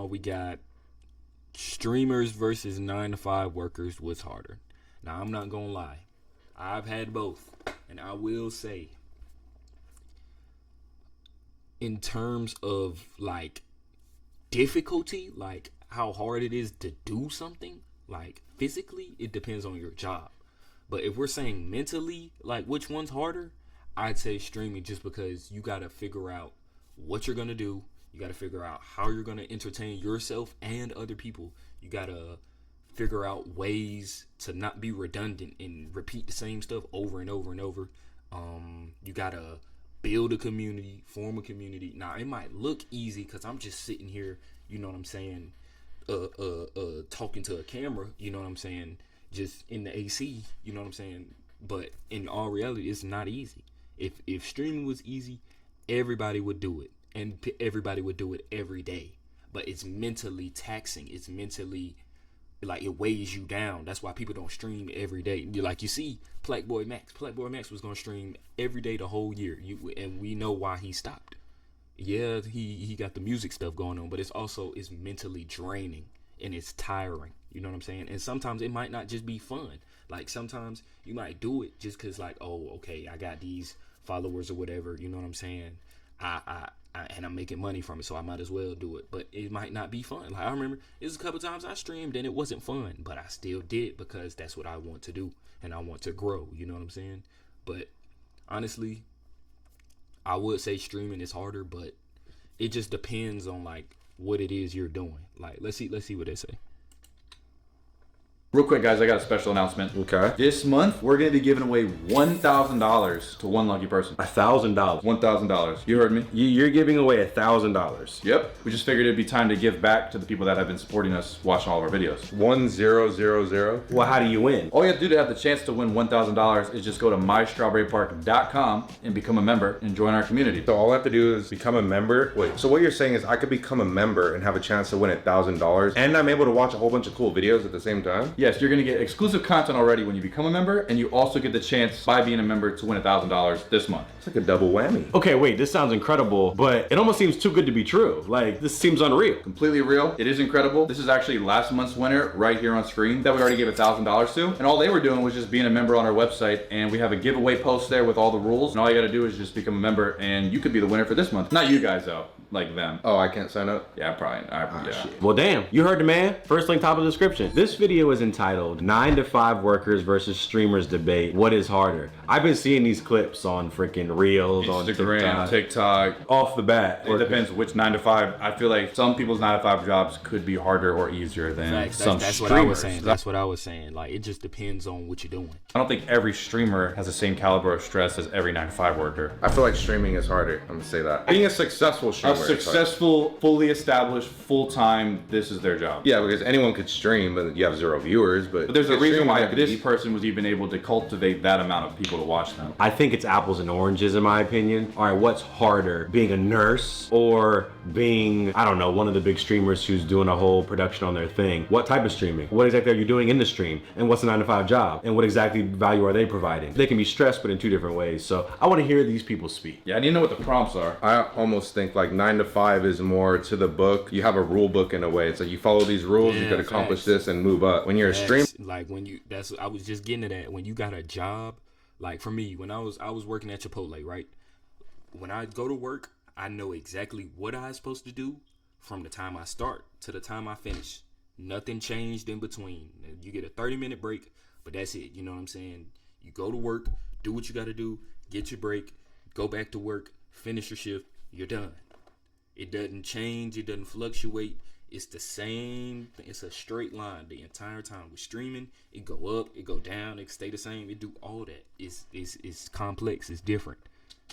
we got streamers versus 9-to-5 workers. What's harder? Now, I'm not gonna lie. I've had both, and I will say, in terms of like difficulty, like how hard it is to do something, like physically, it depends on your job. But if we're saying mentally, like which one's harder, I'd say streaming, just because you gotta figure out what you're gonna do. You gotta figure out how you're gonna entertain yourself and other people. You gotta figure out ways to not be redundant and repeat the same stuff over and over and over. You gotta build a community, form a community. Now, it might look easy because I'm just sitting here, you know what I'm saying, talking to a camera, you know what I'm saying, just in the AC, you know what I'm saying. But in all reality, it's not easy. If streaming was easy, everybody would do it, and everybody would do it every day. But it's mentally taxing. It's mentally, like, it weighs you down. That's why people don't stream every day. Like, you see Blackboy Max. Blackboy Max was gonna stream every day the whole year. And we know why he stopped. Yeah, he got the music stuff going on, but it's mentally draining and it's tiring. You know what I'm saying? And sometimes it might not just be fun. Like, sometimes you might do it just because, like, oh, okay, I got these followers or whatever. You know what I'm saying? And I'm making money from it, so I might as well do it. But it might not be fun. Like, I remember there's a couple times I streamed and it wasn't fun, but I still did it because that's what I want to do and I want to grow. You know what I'm saying? But honestly, I would say streaming is harder, but it just depends on like what it is you're doing. Like, let's see what they say. Real quick, guys, I got a special announcement. Okay. This month, we're going to be giving away $1,000 to one lucky person. $1,000. $1,000. You heard me? You're giving away $1,000. Yep. We just figured it'd be time to give back to the people that have been supporting us, watching all of our videos. 1000. Well, how do you win? All you have to do to have the chance to win $1,000 is just go to mystrawberrypark.com and become a member and join our community. So all I have to do is become a member. Wait, so what you're saying is I could become a member and have a chance to win $1,000, and I'm able to watch a whole bunch of cool videos at the same time? Yes, you're going to get exclusive content already when you become a member, and you also get the chance by being a member to win $1,000 this month. It's like a double whammy. Okay, wait, this sounds incredible, but it almost seems too good to be true. Like, this seems unreal. Completely real. It is incredible. This is actually last month's winner right here on screen that we already gave $1,000 to, and all they were doing was just being a member on our website, and we have a giveaway post there with all the rules, and all you got to do is just become a member, and you could be the winner for this month. Not you guys though, like them. Oh, I can't sign up? Yeah, probably. Yeah. Shit. Well, damn, you heard the man. First link top of the description. This video is entitled 9-to-5 workers versus streamers debate. What is harder? I've been seeing these clips on freaking Reels, on Instagram, TikTok. Off the bat. It depends which 9-to-5. I feel like some people's 9-to-5 jobs could be harder or easier than some that's streamers. what I was saying. That's what I was saying. Like, it just depends on what you're doing. I don't think every streamer has the same caliber of stress as every 9-to-5 worker. I feel like streaming is harder. I'm gonna say that. Being a successful streamer. A successful, fully established, full-time, this is their job. Yeah, because anyone could stream, but you have 0 viewers. But there's a reason why this person was even able to cultivate that amount of people to watch them. I think it's apples and oranges in my opinion. All right, what's harder, being a nurse or being, I don't know, one of the big streamers who's doing a whole production on their thing? What type of streaming? What exactly are you doing in the stream? And what's a 9-to-5 job? And what exactly value are they providing? They can be stressed, but in 2 different ways. So I want to hear these people speak. Yeah, I need to know what the prompts are. I almost think like 9-to-5 is more to the book. You have a rule book in a way. It's like you follow these rules, you could accomplish this and move up. When you're a streamer, like I was just getting to that. When you got a job, like for me, when I was working at Chipotle, right? When I go to work, I know exactly what I'm supposed to do from the time I start to the time I finish. Nothing changed in between. You get a 30-minute break, but that's it. You know what I'm saying? You go to work, do what you got to do, get your break, go back to work, finish your shift, you're done. It doesn't change, it doesn't fluctuate. It's the same. It's a straight line the entire time. With streaming, it go up, it go down, it stay the same. It do all that. It's complex. It's different.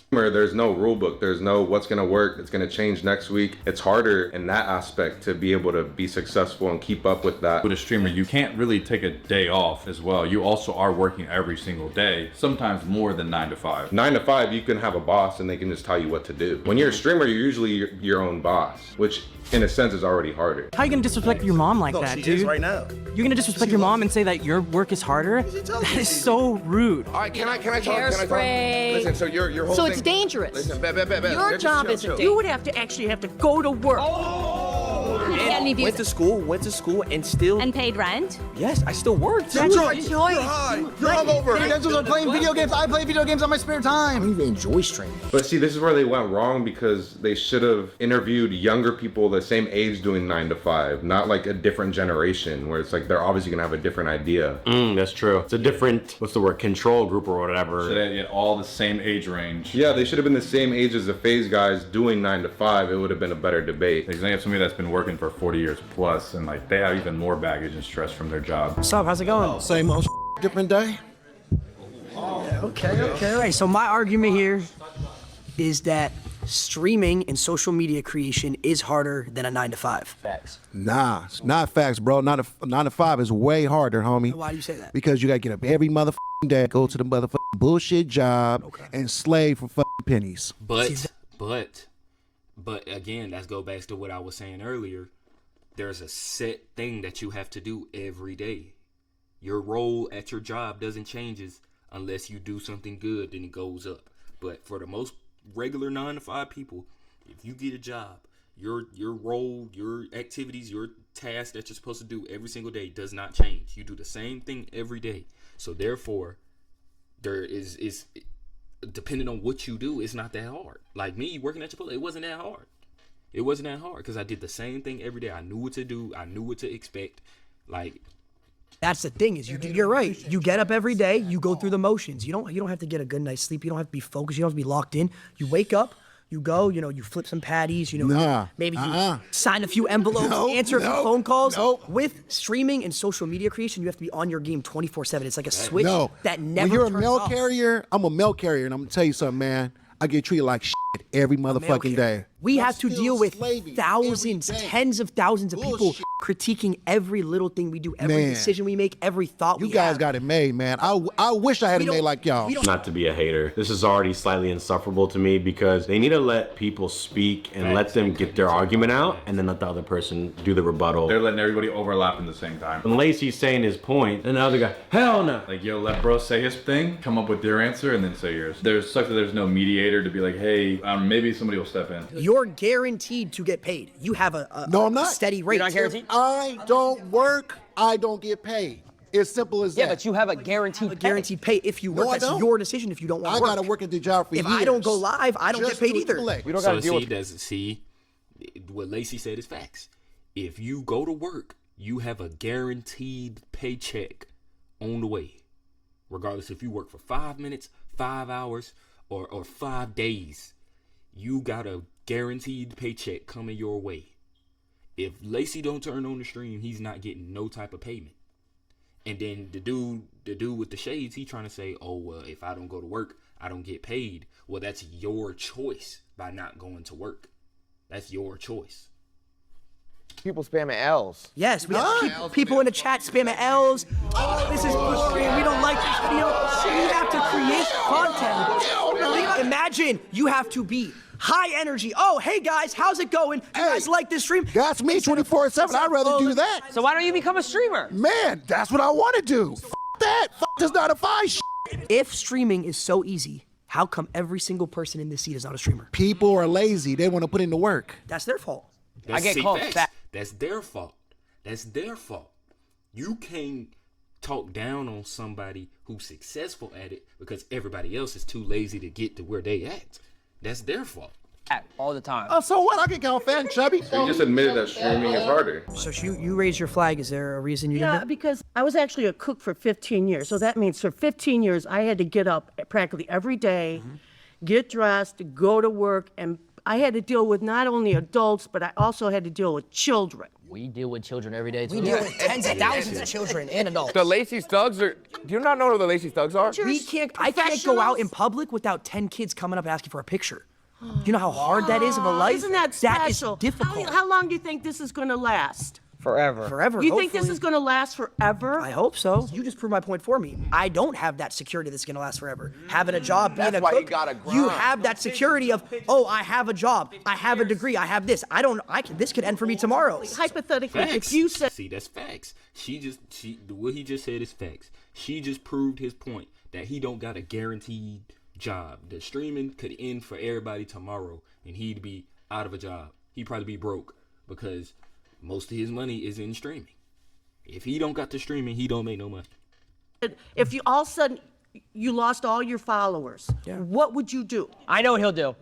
There's no rule book. There's no what's going to work. It's going to change next week. It's harder in that aspect to be able to be successful and keep up with that. With a streamer, you can't really take a day off as well. You also are working every single day, sometimes more than 9-to-5. 9-to-5, you can have a boss and they can just tell you what to do. When you're a streamer, you're usually your own boss, which in a sense is already harder. How are you gonna disrespect your mom like that, dude? Right now. You're gonna disrespect your mom and say that your work is harder? That is so rude. All right, can I talk? Hairspray. Listen, so your whole So thing, it's dangerous. Listen, Your job is You would have to actually go to work. Oh! And many views? Went to school, and still. And paid rent? Yes, I still worked. That's your choice. You're hungover. You guys are playing video games. I play video games on my spare time. I don't even enjoy streaming. But see, this is where they went wrong because they should have interviewed younger people the same age doing 9 to 5, not like a different generation where it's like they're obviously gonna have a different idea. That's true. It's a different, what's the word, control group or whatever. Should have get all the same age range. Yeah, they should have been the same age as the phase guys doing 9 to 5. It would have been a better debate. Because they have somebody that's been working for 40 years plus, and like they have even more baggage and stress from their job. What's up? How's it going? Same old different day. Okay. All right. So my argument here is that streaming and social media creation is harder than a 9 to 5. Facts. Nah, it's not facts, bro. 9 to 5 is way harder, homie. Why do you say that? Because you gotta get up every motherfucking day, go to the motherfucking bullshit job, and slave for fucking pennies. But again, let's go back to what I was saying earlier. There's a set thing that you have to do every day. Your role at your job doesn't change unless you do something good, then it goes up. But for the most regular 9 to 5 people, if you get a job, your role, your activities, your tasks that you're supposed to do every single day does not change. You do the same thing every day. So therefore, there is depending on what you do, it's not that hard. Like me working at Chipotle, it wasn't that hard. It wasn't that hard because I did the same thing every day. I knew what to do. I knew what to expect. Like, that's the thing is you're right. You get up every day. You go through the motions. You don't have to get a good night's sleep. You don't have to be focused. You don't have to be locked in. You wake up. You go. You flip some patties. Maybe you sign a few envelopes, answer a few phone calls. With streaming and social media creation, you have to be on your game 24/7. It's like a switch that never. When you're a turns mail off. carrier, I'm a mail carrier, and I'm gonna tell you something, man. I get treated like shit every motherfucking day. We have to deal with thousands, tens of thousands of people critiquing every little thing we do, every decision we make, every thought we have. You guys got it made, man. I wish I had it made like y'all. Not to be a hater, this is already slightly insufferable to me because they need to let people speak and let them get their argument out and then let the other person do the rebuttal. They're letting everybody overlap at the same time. When Lacey's saying his point, and the other guy, hell no. Like, yo, let bro say his thing, come up with your answer, and then say yours. There's no mediator to be like, hey, maybe somebody will step in. You're guaranteed to get paid. You have a No, I'm not. steady rate. You're not guaranteed? I don't work, I don't get paid. It's simple as that. Yeah, but you have a guaranteed pay if you work. I That's don't. your decision if you don't want I to work. gotta work at the job for If years. I don't go live, I don't get paid either. We don't gotta deal with what Lacey said is facts. If you go to work, you have a guaranteed paycheck on the way. Regardless if you work for 5 minutes, 5 hours, or 5 days, you got a guaranteed paycheck coming your way. If Lacey don't turn on the stream, he's not getting no type of payment. And then the dude with the shades, he trying to say, oh, well, if I don't go to work, I don't get paid. Well, that's your choice by not going to work. That's your choice. people spamming L's. Yes, we have people in the chat spamming L's. Oh, this is frustrating. We don't like this video. We have to create content. Imagine you have to be high energy. Oh, hey guys, how's it going? You guys like this stream? That's me 24/7. I'd rather do that. So why don't you become a streamer? Man, that's what I want to do. F that. F this not a fine shit. If streaming is so easy, how come every single person in this seat is not a streamer? People are lazy. They want to put in the work. That's their fault. I get called fat. That's their fault. That's their fault. You can't talk down on somebody who's successful at it because everybody else is too lazy to get to where they at. That's their fault. All the time. Oh, so what? I can count fat and chubby. So you just admitted that streaming is harder. So you raised your flag. Is there a reason you didn't? Yeah, because I was actually a cook for 15 years. So that means for 15 years, I had to get up practically every day, get dressed, go to work, and I had to deal with not only adults, but I also had to deal with children. We deal with children every day, too. We deal with tens of thousands of children and adults. The Lacey Thugs are. Do you not know who the Lacey Thugs are? I can't go out in public without 10 kids coming up asking for a picture. Do you know how hard that is of a life? Isn't that special? That is difficult. How long do you think this is going to last? Forever. Forever. You think this is going to last forever? I hope so. You just proved my point for me. I don't have that security that's going to last forever. Having a job, being That's a why cook, you gotta grind. you have that security of, oh, I have a job, I have a degree, I have this. This could end for me tomorrow. Hypothetically, Facts. if you said, See, that's facts. What he just said is facts. She just proved his point that he don't got a guaranteed job. The streaming could end for everybody tomorrow, and he'd be out of a job. He'd probably be broke because most of his money is in streaming. If he don't got the streaming, he don't make no money. If you all of a sudden you lost all your followers, what would you do? I know what he'll do.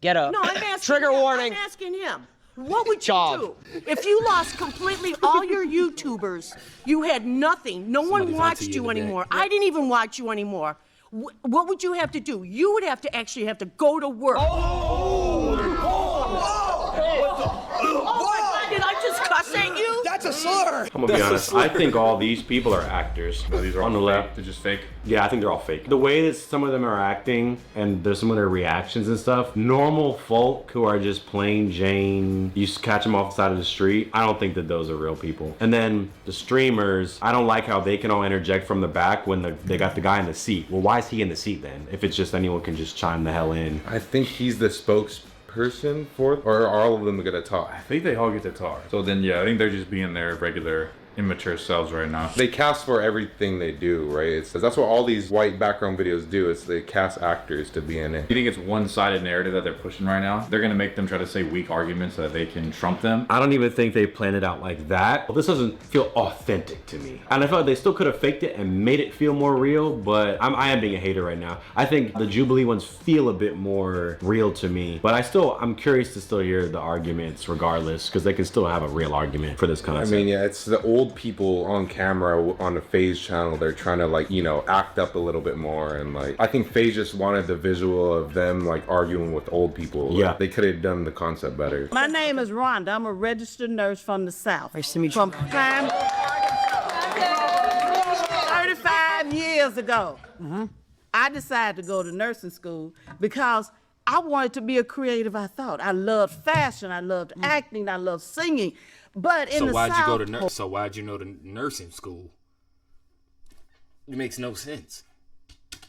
Get a No, I'm asking trigger him. warning. I'm asking him. What would you Job. do if you lost completely all your YouTubers? You had nothing. No one Somebody's watched onto you you in the anymore. back. I didn't even watch you anymore. What would you have to do? You would have to actually have to go to work. Oh my God! Did I just cuss at you? That's a slur. I'm gonna be honest. I think all these people are actors. No, these are on the all left. fake. They're just fake. Yeah, I think they're all fake. The way that some of them are acting and there's some of their reactions and stuff, normal folk who are just plain Jane, you just catch them off the side of the street, I don't think that those are real people. And then the streamers, I don't like how they can all interject from the back when they got the guy in the seat. Well, why is he in the seat then? If it's just anyone can just chime the hell in. I think he's the spokesperson for, or are all of them gonna talk? I think they all get to talk. So then, yeah, I think they're just being their regular immature selves right now. They cast for everything they do, right? That's what all these white background videos do. Is they cast actors to be in it. You think it's one-sided narrative that they're pushing right now? They're gonna make them try to say weak arguments so that they can trump them. I don't even think they planned it out like that. Well, this doesn't feel authentic to me. And I felt like they still could have faked it and made it feel more real, but I am being a hater right now. I think the Jubilee ones feel a bit more real to me, but I'm curious to still hear the arguments regardless, because they can still have a real argument for this concept. I mean, yeah, it's the old people on camera on the FaZe channel. They're trying to, like, you know, act up a little bit more, and like I think FaZe just wanted the visual of them like arguing with old people. Yeah, they could have done the concept better. My name is Rhonda. I'm a registered nurse from the South. Nice to meet you. From 35 years ago, I decided to go to nursing school because I wanted to be a creative. I thought I loved fashion, I loved acting, I loved singing. But in the South, So why'd you go to nursing school? It makes no sense.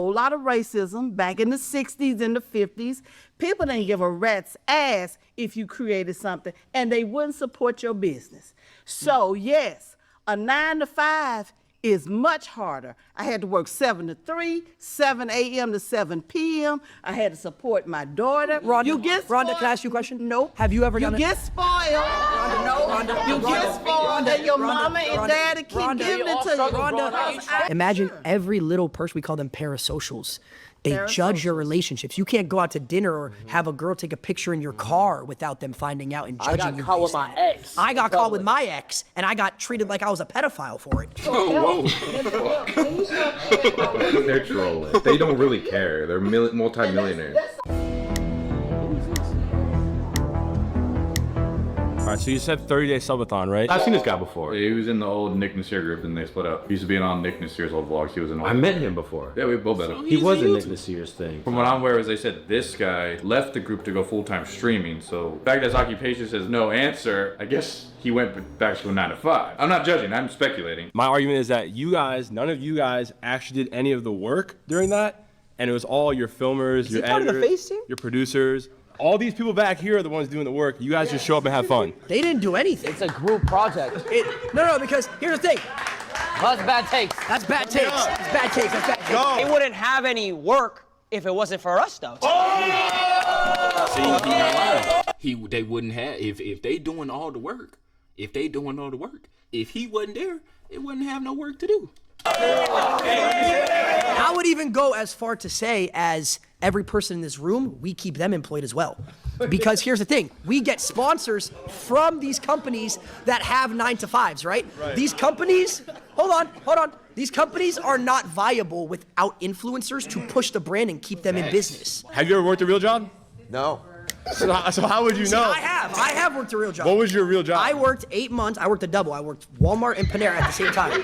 a whole lot of racism back in the 60s and the 50s. People didn't give a rat's ass if you created something, and they wouldn't support your business. So yes, a 9 to 5 is much harder. I had to work 7 to 3, 7 a.m. to 7 p.m. I had to support my daughter. Rhonda, Rhonda, can I ask you a question? Nope. Have you ever done You get spoiled. You get spoiled, and your mama and daddy keep giving it to you. Imagine every little person, we call them parasocials. They judge your relationships. You can't go out to dinner or have a girl take a picture in your car without them finding out and judging you. I got caught with my ex. I got caught with my ex, and I got treated like I was a pedophile for it. Oh, whoa. They're trolling. They don't really care. They're multi-millionaires. All right, so you said 30-day subathon, right? I've seen this guy before. He was in the old Nick Nasir group, and they split up. He used to be on Nick Nasir's old vlogs. He was in. I met him before. Yeah, we both met him. He was in Nick Nasir's thing. From what I'm aware, is they said this guy left the group to go full-time streaming. So the fact that his occupation says no answer, I guess he went back to a 9 to 5. I'm not judging. I'm speculating. My argument is that none of you guys actually did any of the work during that, and it was all your filmers, your part of the editors, FaZe team? your producers. All these people back here are the ones doing the work. You guys just show up and have fun. They didn't do anything. It's a group project. No, because here's the thing. That's bad takes. That's bad takes. That's bad takes. That's bad takes. They wouldn't have any work if it wasn't for us, though. See, they wouldn't have if they doing all the work. If he wasn't there, it wouldn't have no work to do. I would even go as far to say as every person in this room, we keep them employed as well. Because here's the thing, we get sponsors from these companies that have 9 to 5s, right? These companies, hold on. These companies are not viable without influencers to push the brand and keep them in business. Have you ever worked a real job? No. So how would you know? I have worked a real job. What was your real job? I worked 8 months. I worked a double. I worked Walmart and Panera at the same time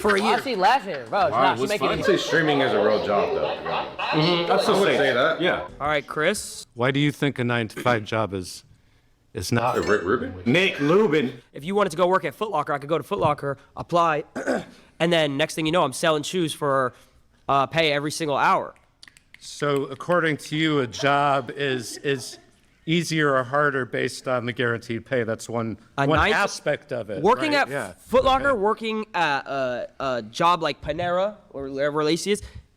for a year. I see laughing, bro. I'd say streaming is a real job, though. I would say that. Yeah. All right, Chris. Why do you think a 9-to-5 job is not? Rick Rubin? Nick Lubin. If you wanted to go work at Foot Locker, I could go to Foot Locker, apply, and then next thing you know, I'm selling shoes for pay every single hour. So according to you, a job is easier or harder based on the guaranteed pay? That's one aspect of it. Working right? at Foot Locker, working at a job like Panera or wherever Lacey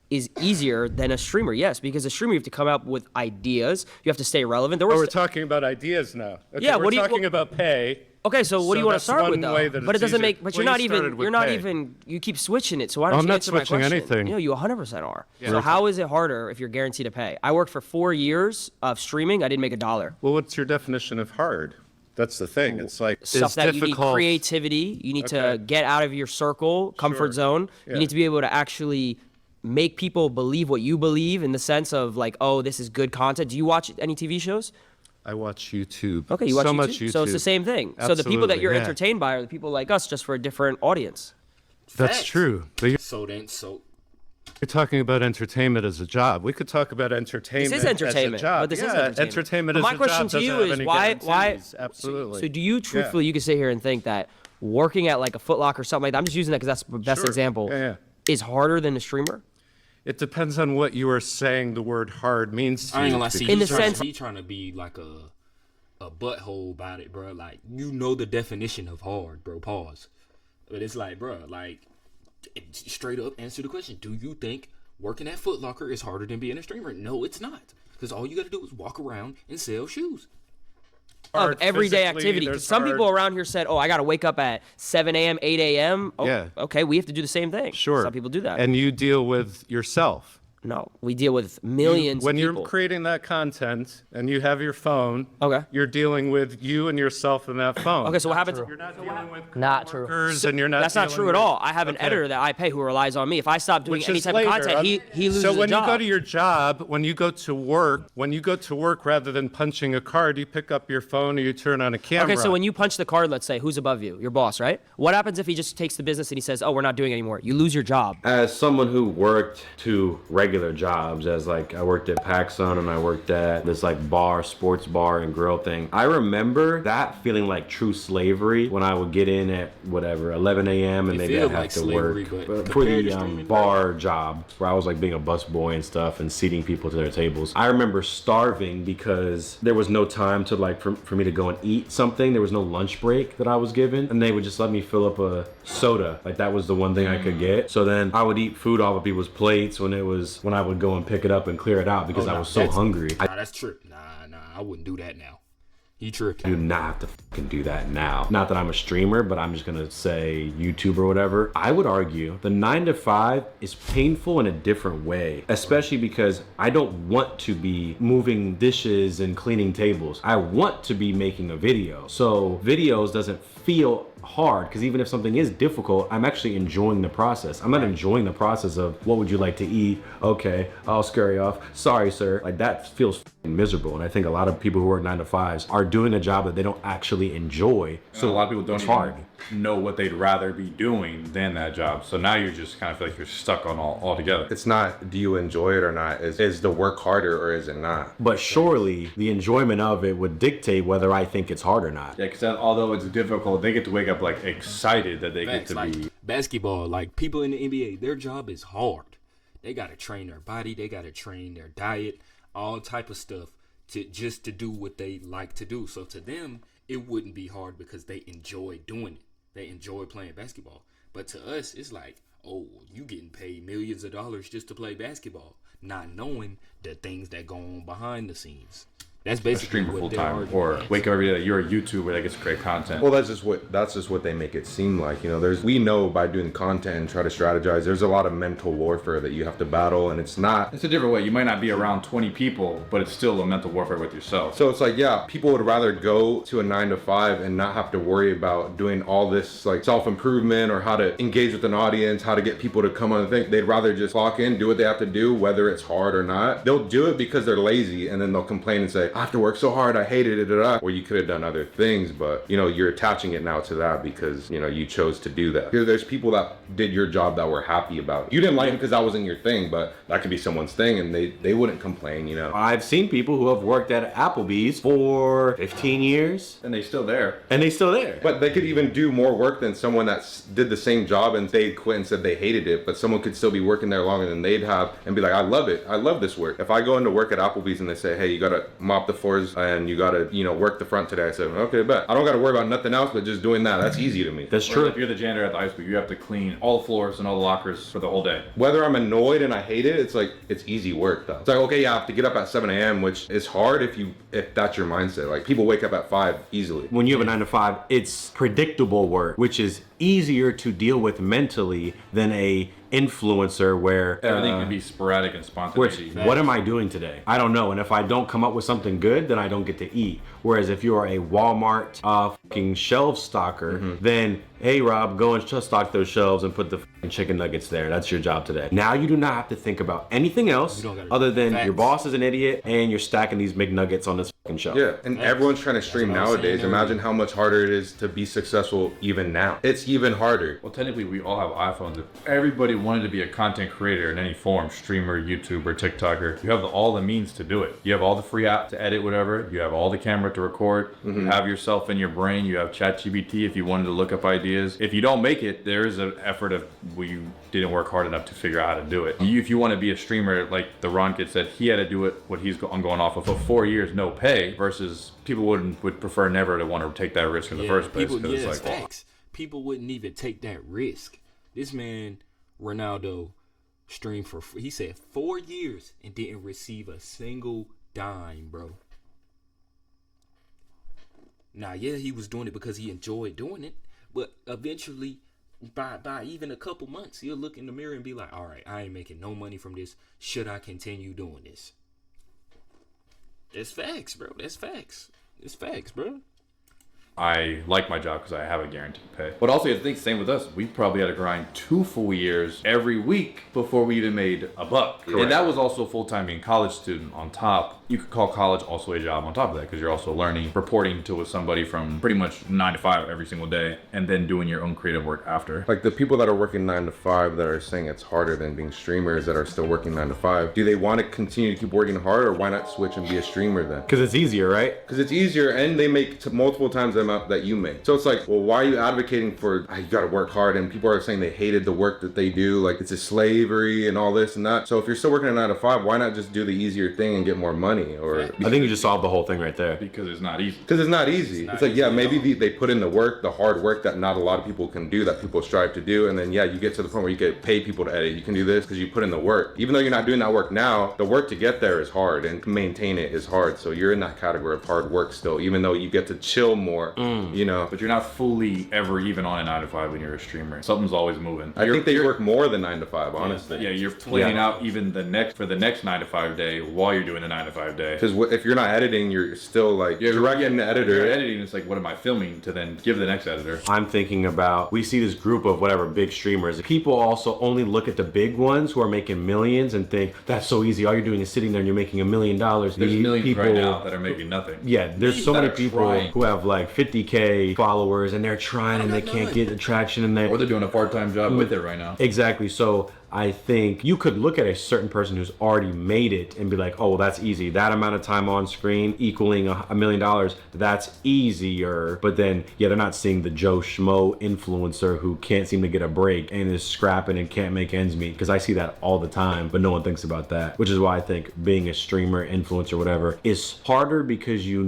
is easier than a streamer, yes, because a streamer you have to come up with ideas, you have to stay relevant. We're talking about ideas now. Okay, yeah, we're talking about pay. Okay, so what do you want to that's start with one though? way that But it it's doesn't easier. make. But Well, you're not you started even. with You're not pay. even. You keep switching it. So why don't I'm you not answer my switching question? anything. You know, you 100% are. So how is it harder if you're guaranteed to pay? I worked for 4 years of streaming. I didn't make $1. Well, what's your definition of hard? That's the thing. It's like Stuff it's that you need difficult. creativity. You need to Okay. get out of your circle, comfort Sure. zone. Yeah. You need to be able to actually make people believe what you believe in the sense of like, oh, this is good content. Do you watch any TV shows? I watch YouTube. Okay, you watch so YouTube? much YouTube. So it's the same thing. So the people that Absolutely, you're yeah. entertained by are the people like us, just for a different audience. That's Facts. true. But you're So talking about entertainment as a job. We could talk about entertainment. This is entertainment, as a job. but this is Yeah, entertainment. entertainment But as my a question job to you doesn't have is any why? guarantees. Absolutely. So do you truthfully, you can sit here and think that working at like a Foot Locker or something like that? I'm just using that because that's the best Sure. example. Yeah. Is harder than a streamer? It depends on what you are saying the word hard means to I ain't you. gonna lie. See, In he's the trying, sense- he trying to be like a butthole about it, bro. Like, you know the definition of hard, bro. Pause. But it's like, bro, like, straight up answer the question. Do you think working at Foot Locker is harder than being a streamer? No, it's not. Because all you got to do is walk around and sell shoes. Of everyday activity. 'Cause there's some hard- people around here said, "Oh, I got to wake up at 7 a.m., 8 a.m." Oh, Yeah. Okay, we have to do the same thing. Sure. Some people do that. And you deal with yourself. No, we deal with millions When of you're people. creating that content and you have your phone, Okay. you're dealing with you and yourself in that phone. Okay, so what happens? You're not dealing with Not true. workers and you're not That's not dealing true at with- all. I have an Okay. editor that I pay who relies on me. If I stop doing Which any is type later. of content, he loses So a when job. you go to your job, when you go to work rather than punching a card, you pick up your phone or you turn on a camera. Okay, so when you punch the card, let's say, who's above you? Your boss, right? What happens if he just takes the business and he says, "Oh, we're not doing it anymore"? You lose your job. As someone who worked 2 regular jobs, as like I worked at PacSun and I worked at this like sports bar and grill thing, I remember that feeling like true slavery when I would get in at whatever 11 a.m. and It maybe I'd feels have like to slavery, work but for compared the to streaming, bar job where I was like being a busboy and stuff and seating people to their tables. I remember starving because there was no time to like for me to go and eat something. There was no lunch break that I was given, and they would just let me fill up a soda. Like that was the one thing I could get. So then I would eat food off of people's plates when I would go and pick it up and clear it out because I was so hungry. Nah, that's true. Nah, I wouldn't do that now. He tripping. I do not have to fucking do that now. Not that I'm a streamer, but I'm just gonna say YouTube or whatever. I would argue the 9 to 5 is painful in a different way, especially because I don't want to be moving dishes and cleaning tables. I want to be making a video. So videos doesn't feel hard because even if something is difficult, I'm actually enjoying the process. I'm not enjoying the process of what would you like to eat? Okay, I'll scurry off. Sorry, sir. Like that feels f***ing miserable. And I think a lot of people who work 9 to 5s are doing a job that they don't actually enjoy. So a lot of people don't it's even hard. know what they'd rather be doing than that job. So now you're just kind of feel like you're stuck on all together. It's not do you enjoy it or not. Is the work harder or is it not? But surely the enjoyment of it would dictate whether I think it's hard or not. Yeah, because although it's difficult, they get to wake up like excited that they Facts, get to like be. basketball, like people in the NBA, their job is hard. They gotta train their body, they gotta train their diet, all type of stuff to do what they like to do. So to them, it wouldn't be hard because they enjoy doing it. They enjoy playing basketball. But to us, it's like, oh, you getting paid millions of dollars just to play basketball, not knowing the things that go on behind the scenes. That's basically Streamer full what they're time, arguing or against. wake up every day that you're a YouTuber that gets to create content. Well, that's just what they make it seem like. You know, we know by doing content and try to strategize, there's a lot of mental warfare that you have to battle, and it's not. It's a different way. You might not be around 20 people, but it's still a mental warfare with yourself. So it's like, yeah, people would rather go to a 9 to 5 and not have to worry about doing all this like self-improvement or how to engage with an audience, how to get people to come on the thing. They'd rather just clock in, do what they have to do, whether it's hard or not. They'll do it because they're lazy, and then they'll complain and say, I have to work so hard, I hated it, or you could have done other things, but you know, you're attaching it now to that because you know you chose to do that. There's people that did your job that were happy about it. You didn't like it because that wasn't your thing, but that could be someone's thing, and they wouldn't complain, you know. I've seen people who have worked at Applebee's for 15 years And they're still there. and they still there. But they could even do more work than someone that did the same job and they quit and said they hated it, but someone could still be working there longer than they'd have and be like, I love it, I love this work. If I go into work at Applebee's and they say, hey, you gotta mop mop the floors and you gotta, you know, work the front today. I said, okay, bet. I don't gotta worry about nothing else but just doing that. That's easy to me. That's Or true. if you're the janitor at the high school, you have to clean all the floors and all the lockers for the whole day. Whether I'm annoyed and I hate it, it's like, it's easy work though. It's like, okay, yeah, I have to get up at 7 a.m., which is hard if that's your mindset. Like people wake up at 5 easily. When you have a 9 to 5, it's predictable work, which is easier to deal with mentally than a influencer where Everything can be sporadic and spontaneous. what am I doing today? I don't know. And if I don't come up with something good, then I don't get to eat. Whereas if you are a Walmart fucking shelf stocker, then hey Rob, go and stock those shelves and put the fucking chicken nuggets there. That's your job today. Now you do not have to think about anything else other than your boss is an idiot and you're stacking these McNuggets on this fucking shelf. Yeah, and everyone's trying to stream nowadays. Imagine how much harder it is to be successful even now. It's even harder. Well, technically, we all have iPhones. If everybody wanted to be a content creator in any form, streamer, YouTuber, TikToker, you have all the means to do it. You have all the free app to edit whatever. You have all the camera to record. You have yourself in your brain. You have ChatGPT if you wanted to look up ideas. If you don't make it, there is an effort of you didn't work hard enough to figure out how to do it. If you want to be a streamer, like the Ron kid said, he had to do it. What I'm going off of for 4 years, no pay, versus people would prefer never to want to take that risk in the first place. People, It's like, facts. People wouldn't even take that risk. This man, Ronaldo, streamed for, he said 4 years and didn't receive a single dime, bro. Now, yeah, he was doing it because he enjoyed doing it, but eventually, by even a couple months, he'll look in the mirror and be like, all right, I ain't making no money from this. Should I continue doing this? That's facts, bro. That's facts. It's facts, bro. I like my job because I have a guaranteed pay. But also, I think same with us. We probably had to grind 2 full years every week before we even made a buck. Correct. And that was also full-time being a college student on top. You could call college also a job on top of that because you're also learning, reporting to somebody from pretty much 9 to 5 every single day and then doing your own creative work after. Like the people that are working 9 to 5 that are saying it's harder than being streamers that are still working 9 to 5, do they want to continue to keep working hard or why not switch and be a streamer then? Because it's easier, right? Because it's easier and they make multiple times the amount that you make. So it's like, well, why are you advocating for, you gotta work hard, and people are saying they hated the work that they do, like it's a slavery and all this and that. So if you're still working a 9 to 5, why not just do the easier thing and get more money? Or I think you just solved the whole thing right there. Because it's not easy. Because it's not easy. It's like, yeah, maybe they put in the work, the hard work that not a lot of people can do, that people strive to do, and then yeah, you get to the point where you get pay people to edit. You can do this because you put in the work. Even though you're not doing that work now, the work to get there is hard and to maintain it is hard. So you're in that category of hard work still, even though you get to chill more, you know. But you're not fully ever even on a 9 to 5 when you're a streamer. Something's always moving. I think they work more than 9 to 5, honestly. Yeah, you're planning out even the next 9 to 5 day while you're doing the 9 to 5 day. Because if you're not editing, you're still like directing the editor. You're editing, it's like, what am I filming to then give the next editor? I'm thinking about, we see this group of whatever big streamers. People also only look at the big ones who are making millions and think that's so easy. All you're doing is sitting there and you're making $1 million. There's millions right now that are making nothing. Yeah, there's so many people who have like 50K followers and they're trying and they can't get the traction and or they're doing a part-time job with it right now. Exactly. So I think you could look at a certain person who's already made it and be like, oh, well, that's easy. That amount of time on screen equaling $1 million, that's easier. But then, yeah, they're not seeing the Joe Schmo influencer who can't seem to get a break and is scrapping and can't make ends meet. Because I see that all the time, but no one thinks about that. Which is why I think being a streamer, influencer, whatever, is harder because you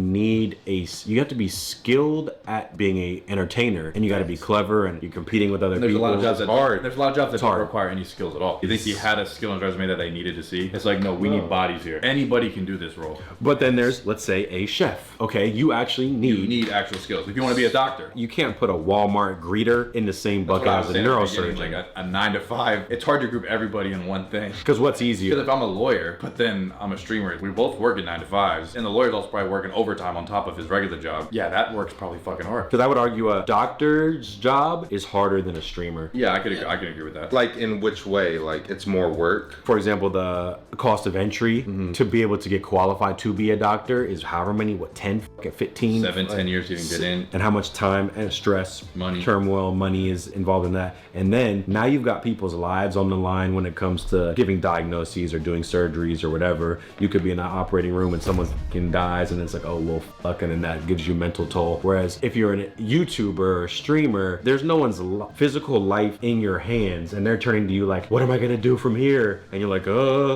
have to be skilled at being a entertainer and you got to be clever and you're competing with other people. There's a lot of jobs that don't hard. require any skills at all. You think he had a skill on his resume that they needed to see? It's like, no, we need bodies here. Anybody can do this role. But then there's, let's say, a chef. Okay, you actually need actual skills. If you want to be a doctor, you can't put a Walmart greeter in the same bucket as a neurosurgeon. Like a 9 to 5. It's hard to group everybody in one thing. Because what's easier? Because if I'm a lawyer, but then I'm a streamer, we both work at 9 to 5s, and the lawyer's also probably working overtime on top of his regular job. Yeah, that work's probably fucking hard. Because I would argue a doctor's job is harder than a streamer. Yeah, I can agree with that. Like in which way? Like it's more work? For example, the cost of entry to be able to get qualified to be a doctor is however many, 10, 15? 10 years you can get in. And how much time and stress, turmoil, money is involved in that. And then now you've got people's lives on the line when it comes to giving diagnoses or doing surgeries or whatever. You could be in an operating room and someone fucking dies and it's like, oh, well, fuck, and then that gives you mental toll. Whereas if you're a YouTuber or streamer, there's no one's physical life in your hands, and they're turning to you like, what am I gonna do from here? And you're like,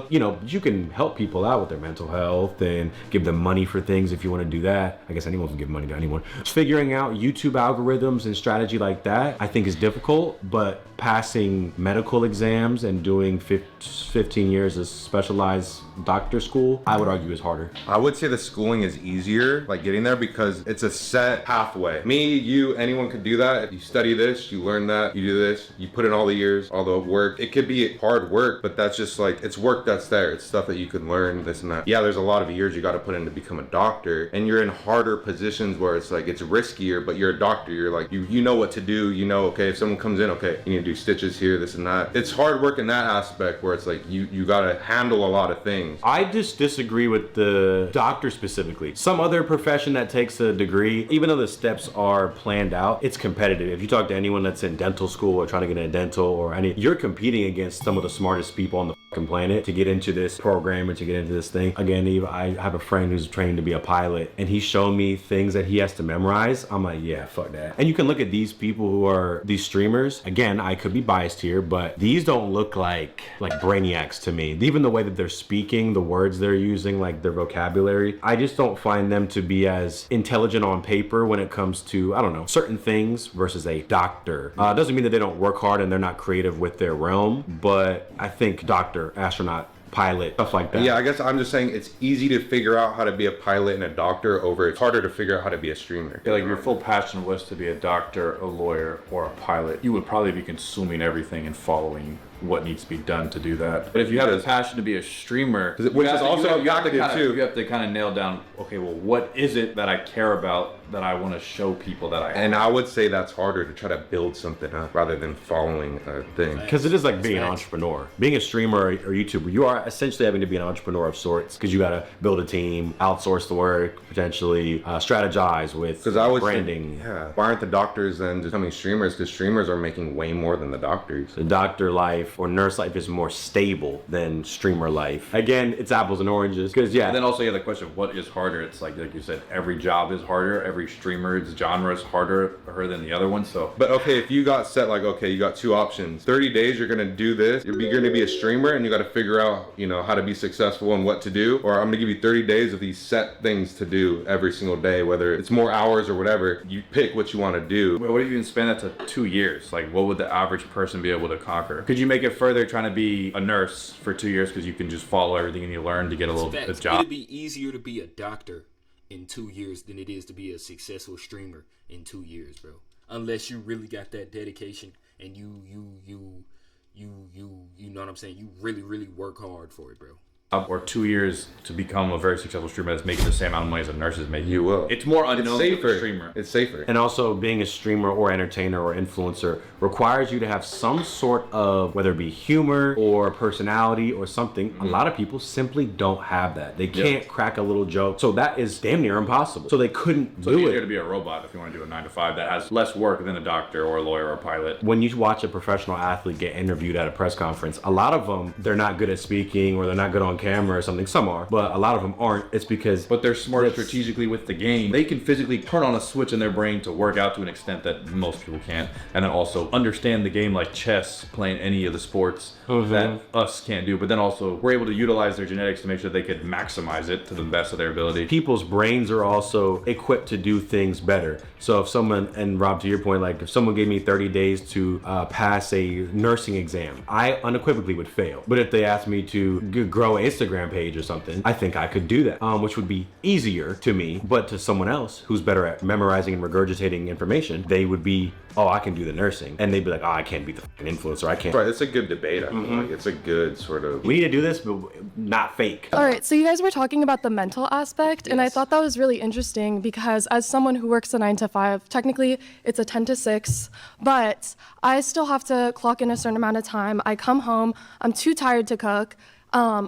you know, you can help people out with their mental health and give them money for things if you want to do that. I guess anyone can give money to anyone. Figuring out YouTube algorithms and strategy like that, I think is difficult, but passing medical exams and doing 15 years of specialized doctor school, I would argue is harder. I would say the schooling is easier, like getting there, because it's a set pathway. Me, you, anyone could do that. If you study this, you learn that, you do this, you put in all the years, all the work. It could be hard work, but that's just like, it's work that's there. It's stuff that you can learn, this and that. Yeah, there's a lot of years you got to put in to become a doctor, and you're in harder positions where it's like, it's riskier, but you're a doctor. You're like, you know what to do. You know, okay, if someone comes in, okay, you need to do stitches here, this and that. It's hard work in that aspect where it's like, you got to handle a lot of things. I just disagree with the doctor specifically. Some other profession that takes a degree, even though the steps are planned out, it's competitive. If you talk to anyone that's in dental school or trying to get into dental or any, you're competing against some of the smartest people on the fucking planet to get into this program or to get into this thing. Again, I have a friend who's trained to be a pilot, and he's shown me things that he has to memorize. I'm like, yeah, fuck that. And you can look at these people who are these streamers. Again, I could be biased here, but these don't look like brainiacs to me. Even the way that they're speaking, the words they're using, like their vocabulary, I just don't find them to be as intelligent on paper when it comes to, I don't know, certain things versus a doctor. Doesn't mean that they don't work hard and they're not creative with their realm, but I think doctor, astronaut, pilot, stuff like that. Yeah, I guess I'm just saying it's easy to figure out how to be a pilot and a doctor over it's harder to figure out how to be a streamer. Yeah, like if your full passion was to be a doctor, a lawyer, or a pilot, you would probably be consuming everything and following what needs to be done to do that. But if you have a passion to be a streamer, which is also you have too. to kind of nail down, okay, well, what is it that I care about that I want to show people that I And I would say that's harder to try to build something up rather than following a thing. Because it is like being an entrepreneur. Being a streamer or YouTuber, you are essentially having to be an entrepreneur of sorts, because you got to build a team, outsource the work, potentially strategize with branding. Why aren't the doctors then becoming streamers? Because streamers are making way more than the doctors. The doctor life or nurse life is more stable than streamer life. Again, it's apples and oranges. Because And then also you have the question of what is harder. It's like you said, every job is harder. Every streamer's genre is harder than the other one. So, but okay, if you got set like, okay, you got two options. 30 days you're gonna do this. You're gonna be a streamer, and you got to figure out, you know, how to be successful and what to do. Or I'm gonna give you 30 days of these set things to do every single day, whether it's more hours or whatever. You pick what you want to do. What if you can spend that to 2 years? Like, what would the average person be able to conquer? Could you make it further trying to be a nurse for 2 years because you can just follow everything and you learn to get a job? It'd be easier to be a doctor in 2 years than it is to be a successful streamer in 2 years, bro. Unless you really got that dedication and you know what I'm saying? You really, really work hard for it, bro. Or 2 years to become a very successful streamer that's making the same amount of money as a nurse is making. You will. It's more unknown It's safer. for a streamer. It's safer. And also, being a streamer or entertainer or influencer requires you to have some sort of, whether it be humor or personality or something. A lot of people simply don't have that. They can't crack a little joke. So that is damn near impossible. So they couldn't do it's it. easier to be a robot if you want to do a 9 to 5 that has less work than a doctor or a lawyer or a pilot. When you watch a professional athlete get interviewed at a press conference, a lot of them, they're not good at speaking or they're not good on camera or something. Some are, but a lot of them aren't. It's because... But they're smart strategically with the game. They can physically turn on a switch in their brain to work out to an extent that most people can't. And then also understand the game like chess, playing any of the sports that us can't do. But then also, we're able to utilize their genetics to make sure they could maximize it to the best of their ability. People's brains are also equipped to do things better. So if someone, and Rob, to your point, like if someone gave me 30 days to pass a nursing exam, I unequivocally would fail. But if they asked me to grow an Instagram page or something, I think I could do that, which would be easier to me. But to someone else who's better at memorizing and regurgitating information, they would be, oh, I can do the nursing. And they'd be like, oh, I can't be the fucking influencer. I can't. Right, it's a good debate. I mean, like, it's a good sort of... We need to do this, but not fake. All right, so you guys were talking about the mental aspect, and I thought that was really interesting because as someone who works a 9 to 5, technically it's a 10 to 6, but I still have to clock in a certain amount of time. I come home, I'm too tired to cook.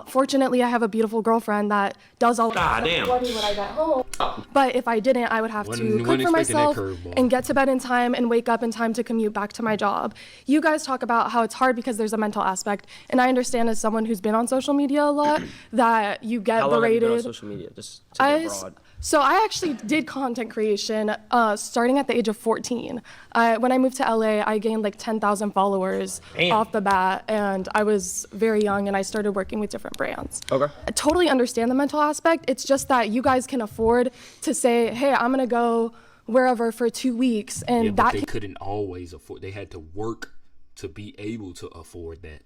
Fortunately, I have a beautiful girlfriend that does all the damn. when I get home. But if I didn't, I would have to cook for myself and get to bed in time and wake up in time to commute back to my job. You guys talk about how it's hard because there's a mental aspect, and I understand as someone who's been on social media a lot that you get How long have you berated. been on social media? Just to get broad. So I actually did content creation starting at the age of 14. When I moved to LA, I gained like 10,000 followers off the bat, and I was very young, and I started working with different brands. Okay. I totally understand the mental aspect. It's just that you guys can afford to say, hey, I'm gonna go wherever for 2 weeks, and Yeah, but that they couldn't always afford. They had to work to be able to afford that.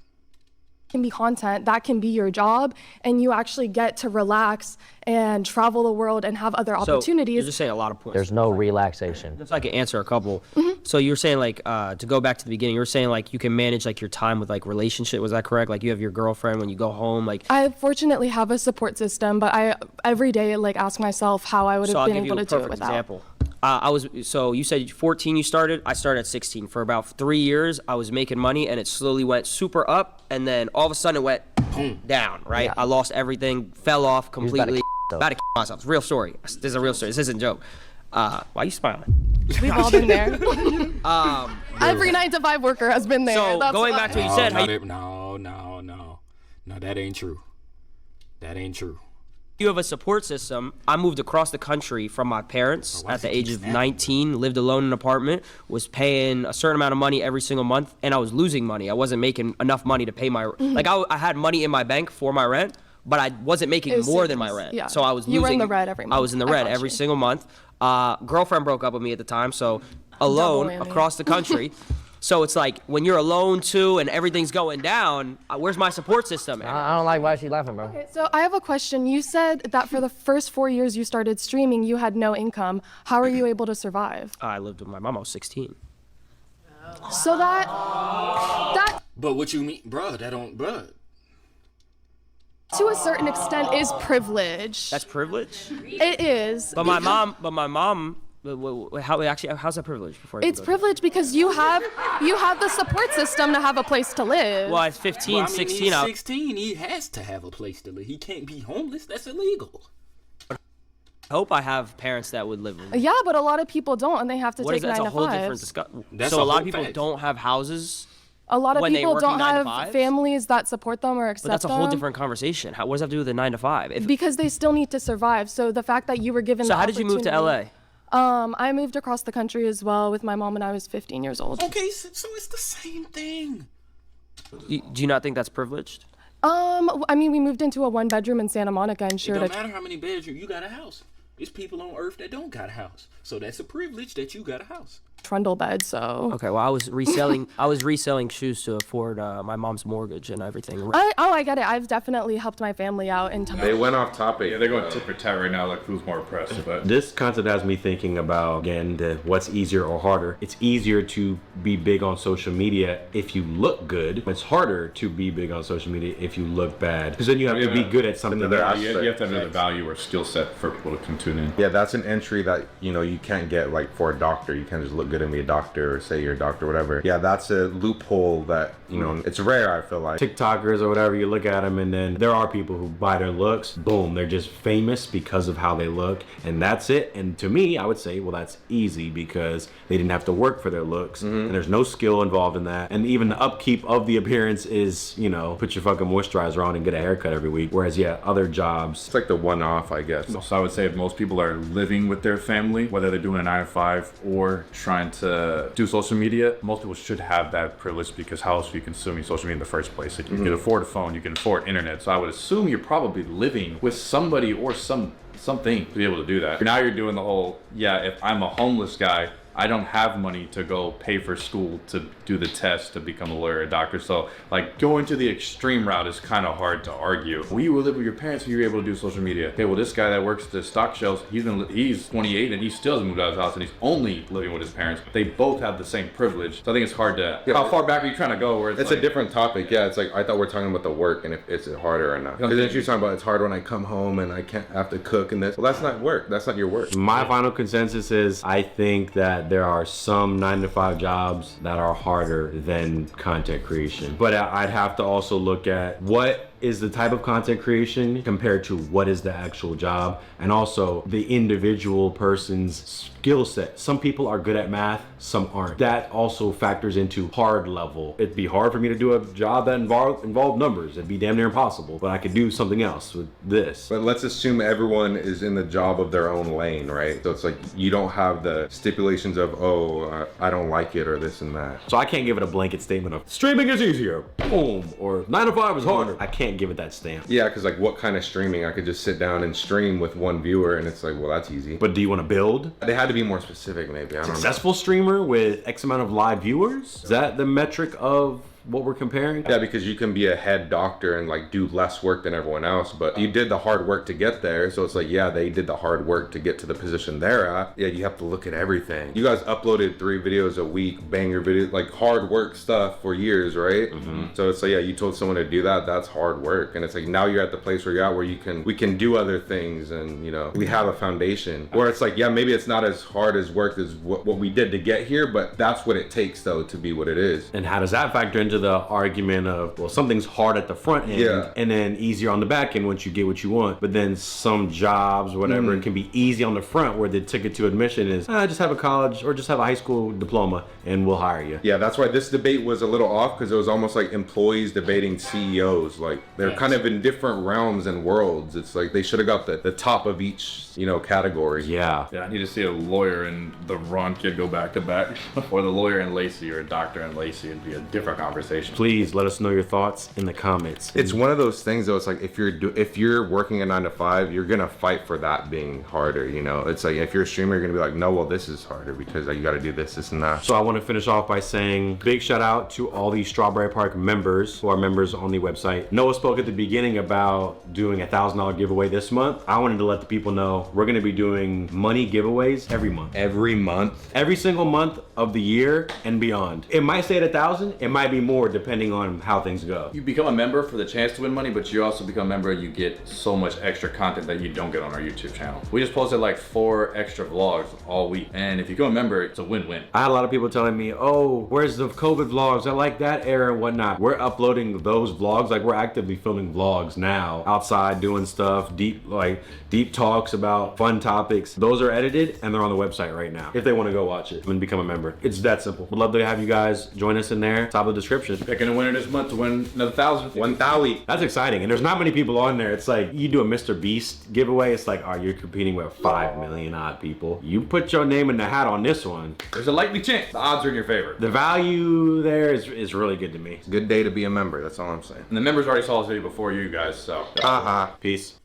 can be content, that can be your job, and you actually get to relax and travel the world and have other So, opportunities. you're just saying a lot of points. There's no relaxation. If I could answer a couple. So you were saying like to go back to the beginning, you were saying like you can manage like your time with like relationship. Was that correct? Like you have your girlfriend when you go home. Like I fortunately have a support system, but I every day like ask myself how I would so have I'll been give you able a to do it perfect without. example. So you said 14 you started. I started at 16. For about 3 years, I was making money, and it slowly went super up, and then all of a sudden it went down. Right? Yeah. I lost everything, fell off completely. about to About to myself. It's a real story. This is a real story. This isn't a joke. Why are you smiling? We've all been there. Every 9-to-5 worker has been there. So That's going why. back to what you said, how you, No, that ain't true. That ain't true. you have a support system. I moved across the country from my parents at the age of 19, lived alone in an apartment, was paying a certain amount of money every single month, and I was losing money. I wasn't making enough money to pay my, like I had money in my bank for my rent, but I wasn't making more than my rent. Yeah. So I was losing. You were in the red every month. I was in the red every single month. Girlfriend broke up with me at the time, so alone whammy. across the country. So it's like when you're alone too and everything's going down, where's my support system? I don't like why she laughing, bro. Okay, so I have a question. You said that for the first 4 years you started streaming, you had no income. How are you able to survive? I lived with my mom. I was 16. So that But what you mean, bruh? That don't, bruh. to a certain extent is privilege. That's privilege. It is. But my mom. How's that privilege? Before It's privilege because you have the support system to have a place to live. Well, at 15, Well, I mean, 16, he's 16. He has to have a place to live. He can't be homeless. That's illegal. I hope I have parents that would live with me. Yeah, but a lot of people don't, and they have to What take is that? 9 That's to a whole 5. different discussion. That's So a a lot whole of people fact. don't have houses. A lot of when they people working don't 9 to have 5s? families that support them or accept But that's a whole them different conversation. What does that have to do with the 9 to 5? because they still need to survive. So the fact that you were given So the how did you move to opportunity- LA? I moved across the country as well with my mom when I was 15 years old. Okay, so it's the same thing. Do you not think that's privileged? I mean, we moved into a 1-bedroom in Santa Monica and It shared don't a matter how many bedrooms you got a house. There's people on earth that don't got a house. So that's a privilege that you got a house. trundle bed. So Okay, well I was reselling shoes to afford my mom's mortgage and everything. I get it. I've definitely helped my family out in time. They went off topic. Yeah, they're going tit for tat right now, like who's more oppressed. But This concept has me thinking about, again, what's easier or harder. It's easier to be big on social media if you look good. It's harder to be big on social media if you look bad. Because then you have to be good at something. you have to have another value or skill set for people to come tune in. Yeah, that's an entry that, you can't get like for a doctor. You can't just look good and be a doctor or say you're a doctor or whatever. Yeah, that's a loophole that, it's rare, I feel like. TikTokers or whatever, you look at them and then there are people who buy their looks, boom, they're just famous because of how they look, and that's it. And to me, I would say, well, that's easy because they didn't have to work for their looks, and there's no skill involved in that. And even the upkeep of the appearance is, put your fucking moisturizer on and get a haircut every week. Whereas, yeah, other jobs. It's like the one-off, I guess. So I would say if most people are living with their family, whether they're doing a 9 to 5 or trying to do social media, most people should have that privilege because how else are you consuming social media in the first place? Like you can afford a phone, you can afford internet. So I would assume you're probably living with somebody or something to be able to do that. Now you're doing the whole, if I'm a homeless guy, I don't have money to go pay for school to do the test to become a lawyer or a doctor. So like going to the extreme route is kind of hard to argue. Well, you were living with your parents and you were able to do social media. Okay, well this guy that works at the stock shelves, he's 28 and he still hasn't moved out of his house and he's only living with his parents. They both have the same privilege. So I think it's hard to, how far back are you trying to go? Where it's a different topic. Yeah, it's like, I thought we're talking about the work and if it's harder or not. Because then you're talking about it's hard when I come home and I can't have to cook and this. Well, that's not work. That's not your work. My final consensus is I think that there are some 9 to 5 jobs that are harder than content creation. But I'd have to also look at what is the type of content creation compared to what is the actual job, and also the individual person's skill set. Some people are good at math, some aren't. That also factors into hard level. It'd be hard for me to do a job that involved numbers. It'd be damn near impossible, but I could do something else with this. But let's assume everyone is in the job of their own lane, right? So it's like you don't have the stipulations of, oh, I don't like it or this and that. So I can't give it a blanket statement of streaming is easier, boom, or 9 to 5 is harder. I can't give it that stamp. Yeah, because like what kind of streaming? I could just sit down and stream with one viewer and it's like, well, that's easy. But do you want to build? They had to be more specific, maybe. I don't know. Successful streamer with X amount of live viewers? Is that the metric of what we're comparing? Yeah, because you can be a head doctor and like do less work than everyone else, but you did the hard work to get there. So it's like, yeah, they did the hard work to get to the position they're at. Yeah, you have to look at everything. You guys uploaded 3 videos a week, banger videos, like hard work stuff for years, right? So it's like, yeah, you told someone to do that, that's hard work. And it's like, now you're at the place where you're at where we can do other things, and you know, we have a foundation where it's like, yeah, maybe it's not as hard as work as what we did to get here, but that's what it takes though to be what it is. And how does that factor into the argument of, well, something's hard at the front end and then easier on the back end once you get what you want, but then some jobs, whatever, it can be easy on the front where the ticket to admission is, just have a college or just have a high school diploma and we'll hire you. Yeah, that's why this debate was a little off, because it was almost like employees debating CEOs. Like they're kind of in different realms and worlds. It's like they should have got the top of each, you know, category. Yeah, I need to see a lawyer and the Ron kid go back to back, or the lawyer and Lacey, or a doctor and Lacey. It'd be a different conversation. Please let us know your thoughts in the comments. It's one of those things though. It's like if you're working a 9 to 5, you're gonna fight for that being harder. You know, it's like if you're a streamer, you're gonna be like, no, well, this is harder because you got to do this, and that. So I want to finish off by saying big shout out to all the Strawberry Park members who are members on the website. Noah spoke at the beginning about doing a $1,000 giveaway this month. I wanted to let the people know we're gonna be doing money giveaways every month. Every month? Every single month of the year and beyond. It might stay at 1,000. It might be more depending on how things go. You become a member for the chance to win money, but you also become a member, you get so much extra content that you don't get on our YouTube channel. We just posted like 4 extra vlogs all week, and if you become a member, it's a win-win. I had a lot of people telling me, oh, where's the COVID vlogs? I like that era and whatnot. We're uploading those vlogs, like we're actively filming vlogs now, outside doing stuff, deep talks about fun topics. Those are edited and they're on the website right now if they want to go watch it and become a member. It's that simple. We'd love to have you guys join us in there. Top of the description. Picking a winner this month to win another 1,000. 1,000. That's exciting. And there's not many people on there. It's like you do a Mr. Beast giveaway. It's like, oh, you're competing with 5 million odd people. You put your name in the hat on this one. There's a likely chance the odds are in your favor. The value there is really good to me. It's a good day to be a member. That's all I'm saying. And the members already saw this video before you guys, so. Peace.